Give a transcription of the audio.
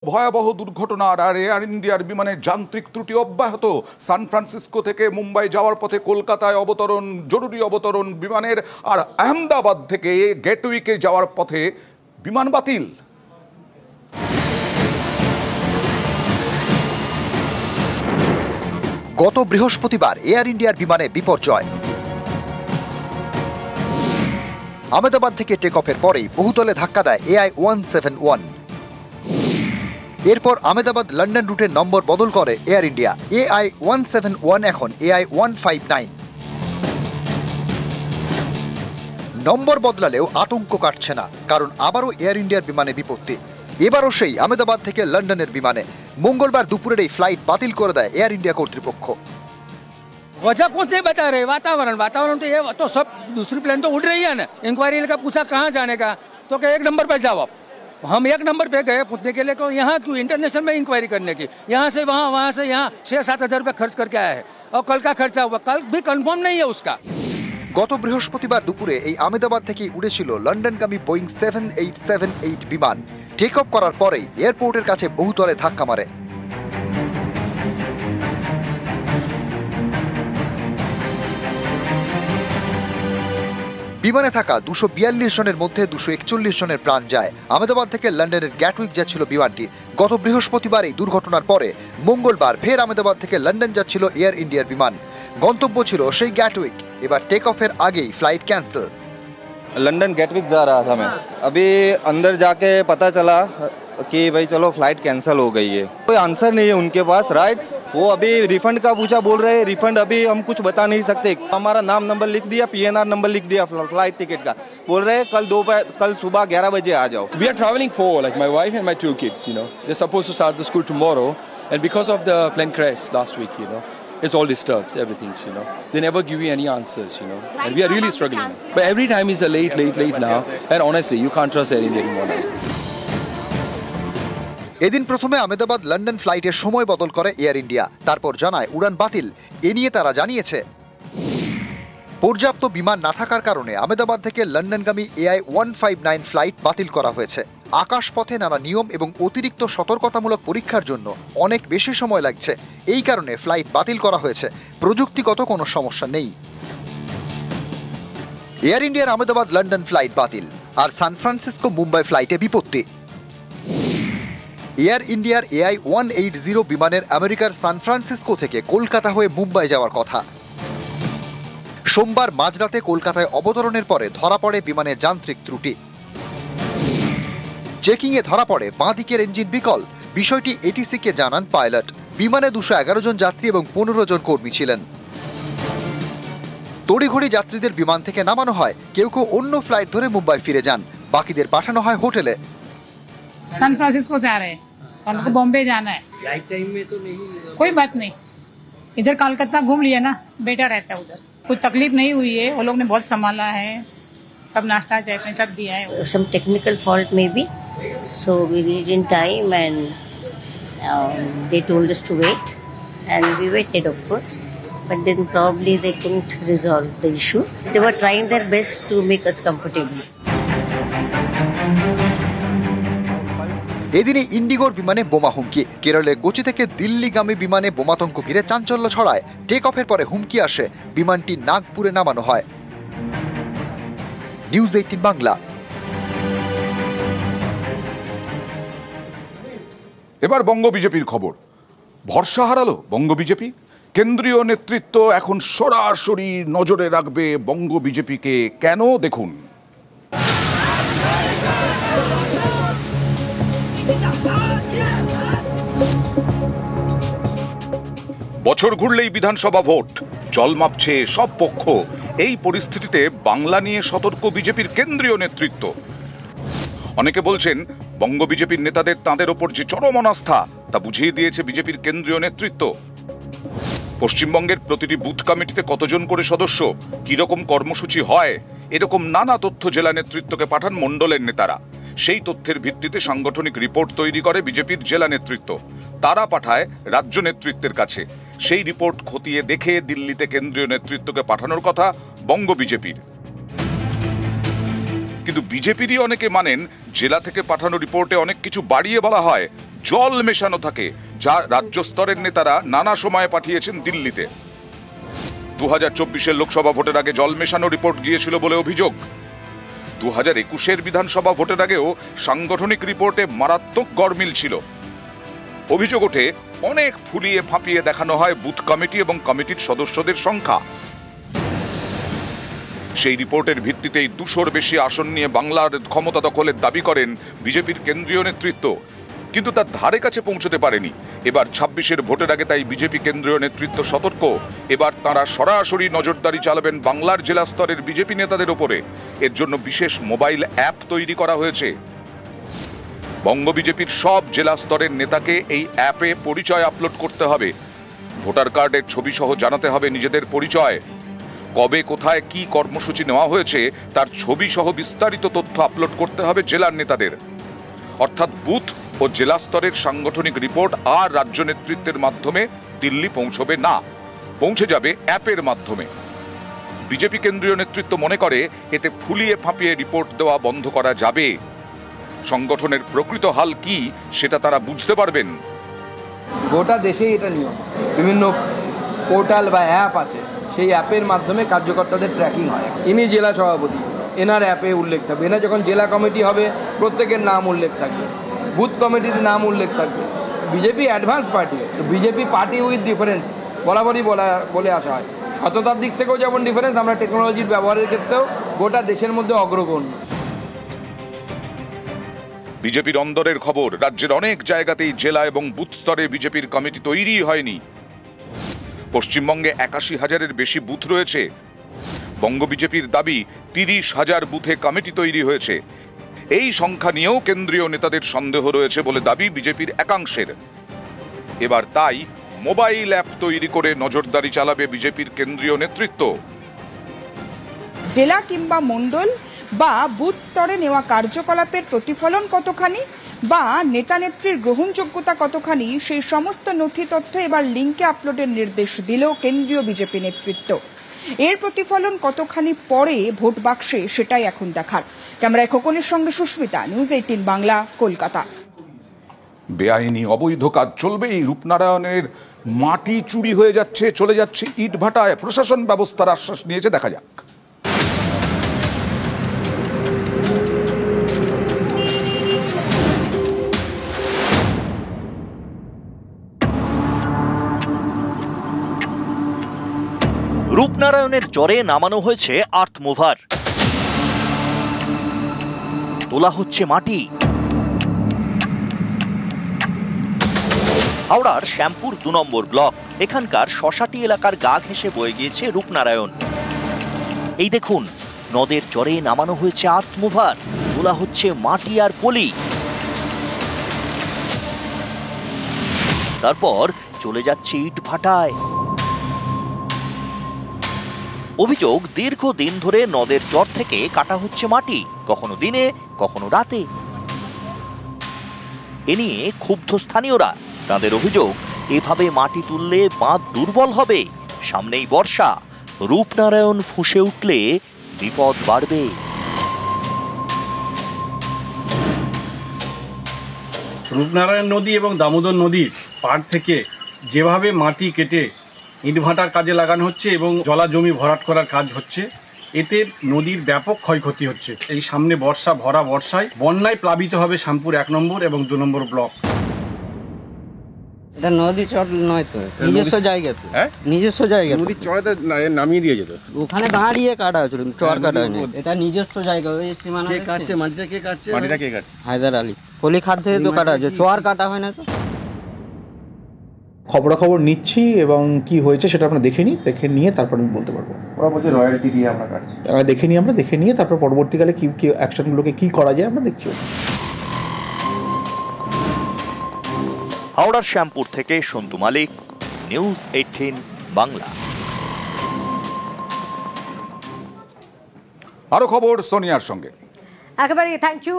ভয়াবহ দুর্ঘটনার আর এয়ার ইন্ডিয়ার বিমানের যান্ত্রিক ত্রুটি অব্যাহত। সান ফ্রান্সিসকো থেকে মুম্বাই যাওয়ার পথে কলকাতায় অবতরণ, জরুরি অবতরণ বিমানের, আর আহমেদাবাদ থেকে গেটওয়েকে যাওয়ার পথে বিমান বাতিল। গত বৃহস্পতিবার এয়ার ইন্ডিয়ার বিমানে বিপর্যয়। আহমেদাবাদ থেকে টেক অফের পরেই বহুতলে ধাক্কা দেয় AI-171। এরপর আহমেদাবাদ লন্ডন রুটের নম্বর বদল করে এয়ার ইন্ডিয়া। AI-171 এখন AI-159। নম্বর বদলালেও আতঙ্ক কাটছে না, কারণ আবারও এয়ার ইন্ডিয়ার বিমানে বিপত্তি। এবারও সেই আহমেদাবাদ থেকে লন্ডনের বিমানে। মঙ্গলবার দুপুরের এই ফ্লাইট বাতিল করে দেয় এয়ার ইন্ডিয়া কর্তৃপক্ষ। वजह कौन से बता रहे? वातावरण तो ये तो सब दूसरी प्लेन तो उड़ रही है ना। इंक्वायरी का पूछा कहाँ जाने का, तो क्या एक नंबर पे जाओ आप। हम एक नंबर पे गए पूछने के लिए, तो यहाँ क्यों इंटरनेशनल में इंक्वायरी करने की, यहाँ से वहाँ, वहाँ से यहाँ 6-7 हज़ार रुपये खर्च करके आया है, और कल का खर्चा हुआ, कल भी कन्फर्म नहीं है उसका। গত বৃহস্পতিবার দুপুরে এই আহমেদাবাদ থেকে উড়েছিল লন্ডনগামী বোয়িং 7878 বিমান। টেক অফ করার পরেই এয়ারপোর্টের কাছে বহুতলে ধাক্কা মারে। বিমানে থাকা 242 জনের মধ্যে 241 জনের প্রাণ যায়। আহমেদাবাদ থেকে লন্ডনের গ্যাটউইক যাচ্ছিল বিমানটি। গত বৃহস্পতিবার এই দুর্ঘটনার পরে মঙ্গলবার ফের আহমেদাবাদ থেকে লন্ডন যাচ্ছিল এয়ার ইন্ডিয়ার বিমান। গন্তব্য ছিল সেই গ্যাটউইক। এবার টেক অফের আগেই ফ্লাইট ক্যান্সেল। लंदन गेटविक जा रहा था मैं, अभी अंदर जाके पता चला कि भाई चलो फ्लाइट कैंसिल हो गई है। कोई आंसर नहीं है उनके पास, राइट। वो अभी रिफंड का पूछा, बोल रहे हैं रिफंड अभी हम कुछ बता नहीं सकते। हमारा नाम नंबर लिख दिया, PNR नंबर लिख दिया फ्लाइट टिकट का, बोल रहे हैं कल सुबह 11 बजे आ जाओ। We are traveling for like my wife and my 2 kids, they're supposed to start the school tomorrow, and because of the plane crash last week, it's all disturbs, everything, So they never give you any answers, and we are really struggling. But every time is a late now, and honestly, you can't trust anything anymore now. এদিন প্রথমে Ahmedabad London ফ্লাইটের সময় বদল করে air India, তারপর জানায় উড়ান বাতিল। এ নিয়ে তারা জানিয়েছে, পর্যাপ্ত বিমান না থাকার কারণে আহমেদাবাদ থেকে লন্ডনগামী AI-159 ফ্লাইট বাতিল করা হয়েছে। আকাশপথে নানা নিয়ম এবং অতিরিক্ত সতর্কতামূলক পরীক্ষার জন্য অনেক বেশি সময় লাগছে, এই কারণে ফ্লাইট বাতিল করা হয়েছে। প্রযুক্তিগত কোনো সমস্যা নেই। এয়ার ইন্ডিয়ার আহমেদাবাদ লন্ডন ফ্লাইট বাতিল, আর সান ফ্রান্সিসকো মুম্বাই ফ্লাইটে বিপত্তি। এয়ার ইন্ডিয়ার AI-180 বিমানের আমেরিকার সান ফ্রান্সিসকো থেকে কলকাতা হয়ে মুম্বাই যাওয়ার কথা। সোমবার মাঝরাতে কলকাতায় অবতরণের পরে ধরা পড়ে বিমানের যান্ত্রিক ত্রুটি। চেকিংয়ে ধরা পড়ে বাঁ দিকের ইঞ্জিন বিকল। বিষয়টি ATC-কে জানান পাইলট। বিমানে 211 জন যাত্রী এবং 15 জন কর্মী ছিলেন। তড়িঘড়ি যাত্রীদের বিমান থেকে নামানো হয়, কেউ কেউ অন্য ফ্লাইট ধরে মুম্বাই ফিরে যান, বাকিদের পাঠানো হয় হোটেলে। सान फ्रांसिस्को जा रहे हैं और उनको बॉम्बे जाना है। फ्लाइट टाइम में तो नहीं, कोई बात नहीं, इधर कोलकाता घूम लिया ना, बेटर रहता है उधर। कोई तकलीफ नहीं हुई है, वो लोग ने बहुत संभाला है, सब नाश्ता चाय पानी सब दिया है। Some technical fault maybe, so we reached in time and they told us to wait, and we waited of course, but then probably they couldn't resolve the issue. They were trying their best to make us comfortable. এদিনে ইন্ডিগোর বিমানে বোমা হুমকি। কেরলের কোচি থেকে দিল্লিগামী বিমানে বোমাতঙ্ক ঘিরে চাঞ্চল্য ছড়ায়। টেক অফের পরে হুমকি আসে, বিমানটি নাগপুরে নামানো হয়। নিউজ 18 বাংলা। এবার বঙ্গ বিজেপির খবর। ভরসা হারালো বঙ্গ বিজেপি। কেন্দ্রীয় নেতৃত্ব এখন সরাসরি নজরে রাখবে বঙ্গ বিজেপিকে। কেন, দেখুন। বছর ঘুরলেই বিধানসভা ভোট, জল মাপছে সব পক্ষ। এই পরিস্থিতিতে বাংলা নিয়ে সতর্ক বিজেপির কেন্দ্রীয় নেতৃত্ব। অনেকে বলছেন বঙ্গ বিজেপির নেতাদের তাঁদের ওপর যে চরম অনাস্থা তা বুঝিয়ে দিয়েছে বিজেপির কেন্দ্রীয় নেতৃত্ব। পশ্চিমবঙ্গের প্রতিটি বুথ কমিটিতে কতজন করে সদস্য, কিরকম কর্মসূচি হয়, এরকম নানা তথ্য জেলা নেতৃত্বকে পাঠান মণ্ডলের নেতারা। সেই তথ্যের ভিত্তিতে সাংগঠনিক রিপোর্ট তৈরি করে বিজেপির জেলা নেতৃত্ব। তারা পাঠায় রাজ্য নেতৃত্বের কাছে। সেই রিপোর্ট খতিয়ে দেখে দিল্লিতে কেন্দ্রীয় নেতৃত্বকে পাঠানোর কথা বঙ্গ বিজেপির। কিন্তু বিজেপিরই অনেকে মানেন জেলা থেকে পাঠানো রিপোর্টে অনেক কিছু বাড়িয়ে বলা হয়, জল মেশানো থাকে, যা রাজ্য স্তরের নেতারা নানা সময়ে পাঠিয়েছেন দিল্লিতে। 2024 লোকসভা ভোটের আগে জল মেশানো রিপোর্ট গিয়েছিল বলে অভিযোগ। 2021 বিধানসভা ভোটের আগেও সাংগঠনিক রিপোর্টে মারাত্মক গড়মিল ছিল। অভিযোগ ওঠে অনেক ফুলিয়ে ফাঁপিয়ে দেখানো হয় বুথ কমিটি এবং কমিটির সদস্যদের সংখ্যা। সেই রিপোর্টের ভিত্তিতেই 200-র বেশি আসন নিয়ে বাংলার ক্ষমতা দখলের দাবি করেন বিজেপির কেন্দ্রীয় নেতৃত্ব, কিন্তু তার ধারে কাছে পৌঁছতে পারেনি। এবার 26-এর ভোটের আগে তাই বিজেপি কেন্দ্রীয় নেতৃত্ব সতর্ক। এবার তারা সরাসরি নজরদারি চালাবেন বাংলার জেলা স্তরের বিজেপি নেতাদের ওপরে। এর জন্য বিশেষ মোবাইল অ্যাপ তৈরি করা হয়েছে। বঙ্গ বিজেপির সব জেলা স্তরের নেতাকে এই অ্যাপে পরিচয় আপলোড করতে হবে। ভোটার কার্ডের ছবি সহ জানাতে হবে নিজেদের পরিচয়। কবে কোথায় কি কর্মসূচি নেওয়া হয়েছে তার ছবি সহ বিস্তারিত তথ্য আপলোড করতে হবে জেলার নেতাদের। অর্থাৎ বুথ ও জেলা স্তরের সাংগঠনিক রিপোর্ট আর রাজ্য নেতৃত্বের মাধ্যমে দিল্লি পৌঁছবে না, পৌঁছে যাবে অ্যাপের মাধ্যমে। বিজেপি কেন্দ্রীয় নেতৃত্ব মনে করে এতে ফুলিয়ে ফাঁপিয়ে রিপোর্ট দেওয়া বন্ধ করা যাবে। সংগঠনের প্রকৃত হাল কি সেটা তারা বুঝতে পারবেন। গোটা দেশেই এটা নিয়ম, বিভিন্ন পোর্টাল বা অ্যাপ আছে, সেই অ্যাপের মাধ্যমে কার্যকর্তাদের ট্র্যাকিং হয়। ইনি জেলা সভাপতি, এনার অ্যাপে উল্লেখ থাকবে। এনার যখন জেলা কমিটি হবে প্রত্যেকের নাম উল্লেখ থাকবে, বুথ কমিটির নাম উল্লেখ থাকবে। বিজেপি অ্যাডভান্স পার্টি, তো বিজেপি পার্টি উইথ ডিফারেন্স বরাবরই বলে আসা হয়। সততার দিক থেকেও যেমন ডিফারেন্স, আমরা টেকনোলজির ব্যবহারের ক্ষেত্রেও গোটা দেশের মধ্যে অগ্রগণ্য। বিজেপির অন্দরের খবর, রাজ্যের অনেক জায়গাতেই জেলা এবং বুথ স্তরে বিজেপির কমিটি তৈরি হয়নি। পশ্চিমবঙ্গে 81,000-এর বেশি বুথ রয়েছে। বঙ্গ বিজেপির দাবি 30,000 বুথে কমিটি তৈরি হয়েছে। এই সংখ্যা নিয়েও কেন্দ্রীয় নেতাদের সন্দেহ রয়েছে বলে দাবি বিজেপির একাংশের। এবার তাই মোবাইল অ্যাপ তৈরি করে নজরদারি চালাবে বিজেপির কেন্দ্রীয় নেতৃত্ব। জেলা কিংবা মণ্ডল বা বুথ স্তরে নেওয়া কার্যকলাপের প্রতিফলন কতখানি বা নেতা নেত্রীর গ্রহণযোগ্যতা কতখানি, সেই সমস্ত নথি তথ্য এবার লিঙ্কে আপলোডের নির্দেশ দিল কেন্দ্রীয় বিজেপি নেতৃত্ব। এর প্রতিফলন কতখানি পড়ে ভোট বাক্সে সেটাই এখন দেখার। ক্যামেরায় খোকনের সঙ্গে সুস্মিতা, নিউজ 18 বাংলা, কলকাতা। বেআইনি অবৈধ কাজ চলবেই। রূপনারায়ণের মাটি চুরি হয়ে যাচ্ছে, চলে যাচ্ছে ইট ভাটায়। প্রশাসন ব্যবস্থার আশ্বাস নিয়েছে, দেখা যাক। রূপনারায়ণের জ্বরে নামানো হয়েছে আর্থ মুভার, তোলা হচ্ছে মাটি। হাওড়ার শ্যামপুর 2 নম্বর ব্লক, এখানকার শশাটি এলাকার গা ঘেঁষে বয়ে গিয়েছে রূপনারায়ণ। এই দেখুন, নদের জ্বরে নামানো হয়েছে আর্থ মুভার, তোলা হচ্ছে মাটি আর পলি। তারপর চলে যাচ্ছে ইট ভাটায়। অভিযোগ, দীর্ঘদিন ধরে নদের চর থেকে কাটা হচ্ছে মাটি, কখনো দিনে কখনো রাতে। এ নিয়ে ক্ষুব্ধ স্থানীয়রা। তাদের অভিযোগ, এভাবে মাটি তুললে বাঁধ দুর্বল হবে, সামনেই বর্ষা, রূপনারায়ণ ফুঁসে উঠলে বিপদ বাড়বে। রূপনারায়ণ নদী এবং দামোদর নদীর পাড় থেকে যেভাবে মাটি কেটে ইটভাটার কাজে লাগানো হচ্ছে এবং জলা জমি ভরাট করার কাজ হচ্ছে, এতে নদীর ব্যাপক ক্ষয়ক্ষতি হচ্ছে। এই সামনে বর্ষা, ভরা বর্ষায় বন্যায় প্লাবিত হবে শ্যামপুর 1 নম্বর এবং 2 নম্বর ব্লক। এটা নদী চর নয় তো, নিজস্ব জায়গা তো। নিজস্ব জায়গা, নদীর চড়াতে নামিয়ে দিয়ে যেত, ওখানে দাঁড়িয়ে কাটা হয়েছিল, চর কাটা হয়নি। এটা নিজস্ব জায়গা। ওই সীমানা কে কাটছে মাটিটা? কে কাটছে মাটিটা? কে কাটছে? হায়দার আলী। পলি খাদ থেকে তো কাটা হয়েছে, চর কাটা হয় না তো। খবরাখবর নিচ্ছি এবং কি হয়েছে সেটা আমরা দেখে নিয়ে তারপর আমি বলতে পারবো। ওরা বলছে রয়্যালটি দিয়ে আমরা কাটছি। দেখে নিয়ে তারপর পরবর্তীকালে কি অ্যাকশনগুলোকে কি করা যায় আমরা দেখছি। হাওড়ার শ্যামপুর থেকে সন্তু মালিক, নিউজ 18 বাংলা। আরো খবর সোনিয়ার সঙ্গে। একেবারে থ্যাংক ইউ।